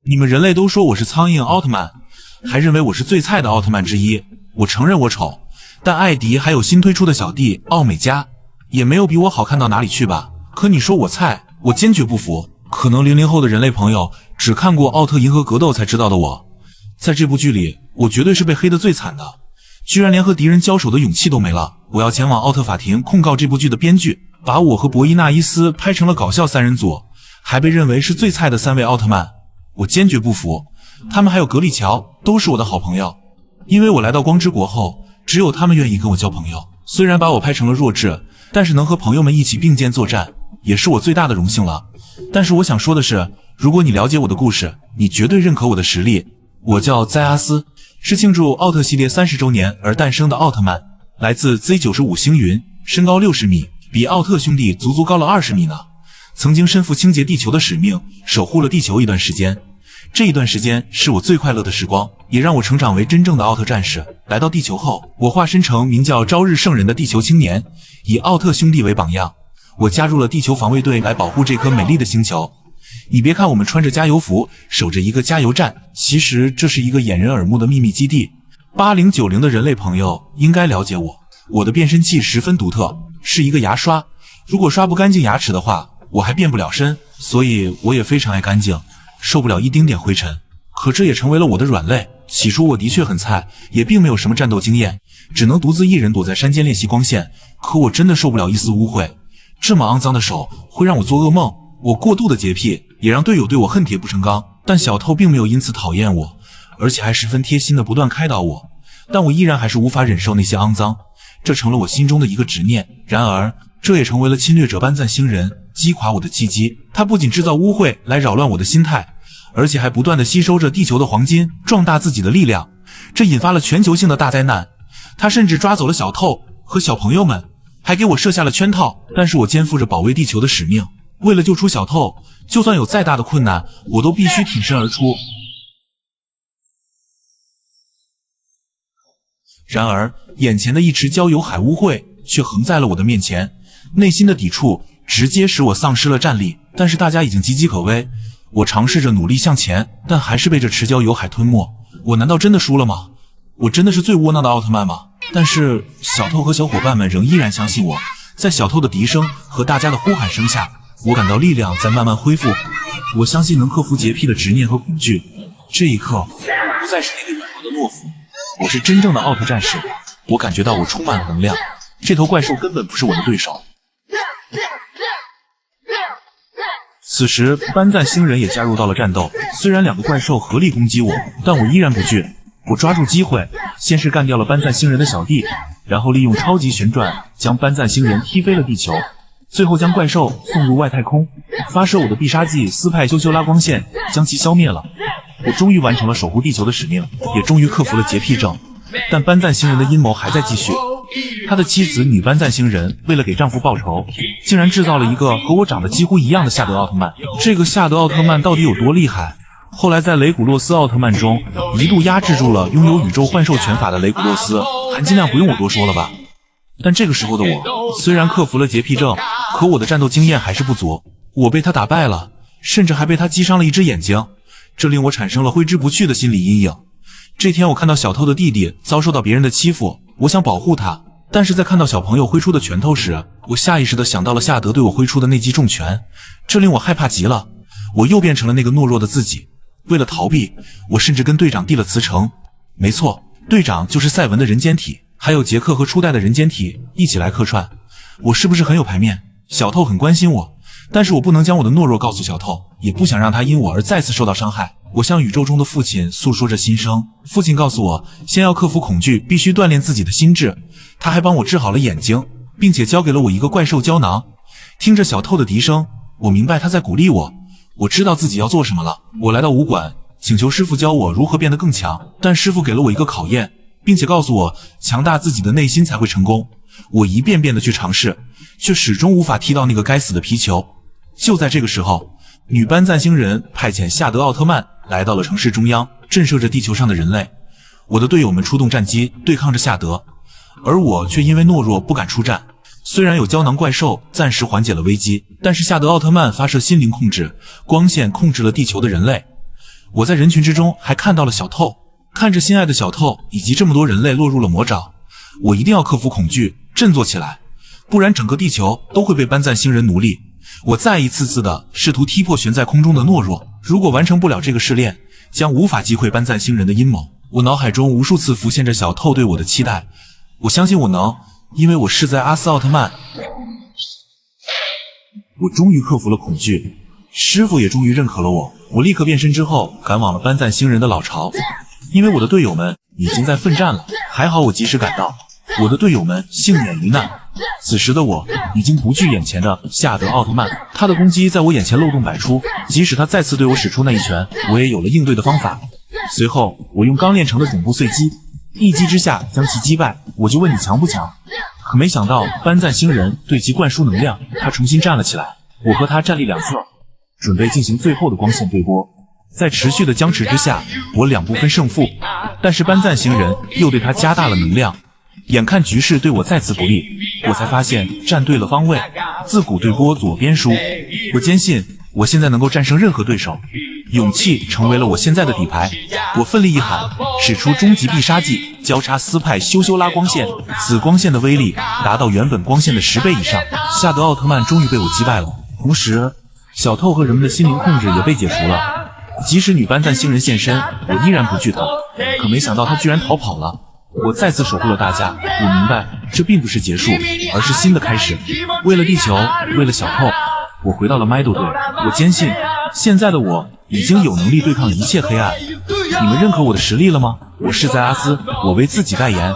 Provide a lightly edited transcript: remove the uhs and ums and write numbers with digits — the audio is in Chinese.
你们人类都说我是苍蝇奥特曼，还认为我是最菜的奥特曼之一。我承认我丑，但艾迪还有新推出的小弟奥美加，也没有比我好看到哪里去吧？可你说我菜，我坚决不服。可能00后的人类朋友只看过《奥特银河格斗》才知道的我，在这部剧里，我绝对是被黑得最惨的，居然连和敌人交手的勇气都没了。我要前往奥特法庭控告这部剧的编剧，把我和博伊纳伊斯拍成了搞笑三人组，还被认为是最菜的3位奥特曼。我坚决不服。他们还有格力乔都是我的好朋友，因为我来到光之国后，只有他们愿意跟我交朋友。虽然把我拍成了弱智，但是能和朋友们一起并肩作战，也是我最大的荣幸了。但是我想说的是，如果你了解我的故事，你绝对认可我的实力。我叫哉阿斯，是庆祝奥特系列30周年而诞生的奥特曼，来自 Z95 星云，身高60米，比奥特兄弟足足高了20米呢。曾经身负清洁地球的使命，守护了地球一段时间。这一段时间是我最快乐的时光，也让我成长为真正的奥特战士。来到地球后，我化身成名叫朝日圣人的地球青年，以奥特兄弟为榜样。我加入了地球防卫队来保护这颗美丽的星球。你别看我们穿着加油服，守着一个加油站，其实这是一个掩人耳目的秘密基地。8090的人类朋友应该了解我，我的变身器十分独特，是一个牙刷。如果刷不干净牙齿的话，我还变不了身，所以我也非常爱干净，受不了一丁点灰尘。可这也成为了我的软肋。起初我的确很菜，也并没有什么战斗经验，只能独自一人躲在山间练习光线。可我真的受不了一丝污秽，这么肮脏的手会让我做噩梦。我过度的洁癖也让队友对我恨铁不成钢，但小透并没有因此讨厌我，而且还十分贴心的不断开导我。但我依然还是无法忍受那些肮脏，这成了我心中的一个执念。然而这也成为了侵略者班赞星人击垮我的契机。他不仅制造污秽来扰乱我的心态，而且还不断的吸收着地球的黄金，壮大自己的力量，这引发了全球性的大灾难。他甚至抓走了小透和小朋友们，还给我设下了圈套。但是我肩负着保卫地球的使命，为了救出小透，就算有再大的困难，我都必须挺身而出。然而眼前的一池焦油海污秽却横在了我的面前，内心的抵触直接使我丧失了战力。但是大家已经岌岌可危，我尝试着努力向前，但还是被这池焦油海吞没。我难道真的输了吗？我真的是最窝囊的奥特曼吗？但是小透和小伙伴们仍依然相信我。在小透的笛声和大家的呼喊声下，我感到力量在慢慢恢复。我相信能克服洁癖的执念和恐惧。这一刻，我不再是那个软弱的懦夫，我是真正的奥特战士。我感觉到我充满了能量，这头怪兽根本不是我的对手。此时班赞星人也加入到了战斗，虽然2个怪兽合力攻击我，但我依然不惧。我抓住机会，先是干掉了班赞星人的小弟，然后利用超级旋转将班赞星人踢飞了地球，最后将怪兽送入外太空，发射我的必杀技斯派修修拉光线将其消灭了。我终于完成了守护地球的使命，也终于克服了洁癖症。但班赞星人的阴谋还在继续。他的妻子女班赞星人为了给丈夫报仇，竟然制造了一个和我长得几乎一样的夏德奥特曼。这个夏德奥特曼到底有多厉害？后来在雷古洛斯奥特曼中一度压制住了拥有宇宙幻兽拳法的雷古洛斯，含金量不用我多说了吧。但这个时候的我虽然克服了洁癖症，可我的战斗经验还是不足。我被他打败了，甚至还被他击伤了一只眼睛，这令我产生了挥之不去的心理阴影。这天我看到小透的弟弟遭受到别人的欺负，我想保护他，但是在看到小朋友挥出的拳头时，我下意识地想到了夏德对我挥出的那记重拳，这令我害怕极了。我又变成了那个懦弱的自己。为了逃避，我甚至跟队长递了辞呈。没错，队长就是赛文的人间体，还有杰克和初代的人间体一起来客串。我是不是很有排面？小透很关心我，但是我不能将我的懦弱告诉小透，也不想让他因我而再次受到伤害。我向宇宙中的父亲诉说着心声，父亲告诉我，先要克服恐惧，必须锻炼自己的心智。他还帮我治好了眼睛，并且交给了我一个怪兽胶囊。听着小透的笛声，我明白他在鼓励我。我知道自己要做什么了。我来到武馆，请求师傅教我如何变得更强，但师傅给了我一个考验，并且告诉我强大自己的内心才会成功。我一遍遍的去尝试，却始终无法踢到那个该死的皮球。就在这个时候，女班赞星人派遣夏德奥特曼来到了城市中央，震慑着地球上的人类。我的队友们出动战机对抗着夏德，而我却因为懦弱不敢出战。虽然有胶囊怪兽暂时缓解了危机，但是夏德奥特曼发射心灵控制光线控制了地球的人类。我在人群之中还看到了小透，看着心爱的小透以及这么多人类落入了魔爪，我一定要克服恐惧，振作起来，不然整个地球都会被班赞星人奴隶。我再一次的试图踢破悬在空中的懦弱，如果完成不了这个试炼，将无法击溃班赞星人的阴谋。我脑海中无数次浮现着小透对我的期待，我相信我能，因为我是在阿斯奥特曼。我终于克服了恐惧，师傅也终于认可了我。我立刻变身之后，赶往了班赞星人的老巢，因为我的队友们已经在奋战了。还好我及时赶到，我的队友们幸免于难。此时的我已经不惧眼前的夏德奥特曼，他的攻击在我眼前漏洞百出，即使他再次对我使出那一拳，我也有了应对的方法。随后我用刚练成的种部碎击，一击之下将其击败。我就问你强不强？可没想到班赞星人对其灌输能量，他重新站了起来。我和他站立两侧，准备进行最后的光线对波。在持续的僵持之下，我两不分胜负，但是班赞星人又对他加大了能量。眼看局势对我再次不利，我才发现站对了方位，自古对波左边输。我坚信我现在能够战胜任何对手，勇气成为了我现在的底牌。我奋力一喊，使出终极必杀技交叉斯派羞羞拉光线，此光线的威力达到原本光线的10倍以上。夏德奥特曼终于被我击败了，同时小透和人们的心灵控制也被解除了。即使女班赞星人现身，我依然不惧他，可没想到他居然逃跑了。我再次守护了大家，我明白这并不是结束，而是新的开始。为了地球，为了小透，我回到了麦斗队。我坚信现在的我已经有能力对抗一切黑暗。你们认可我的实力了吗？我是在阿斯，我为自己代言。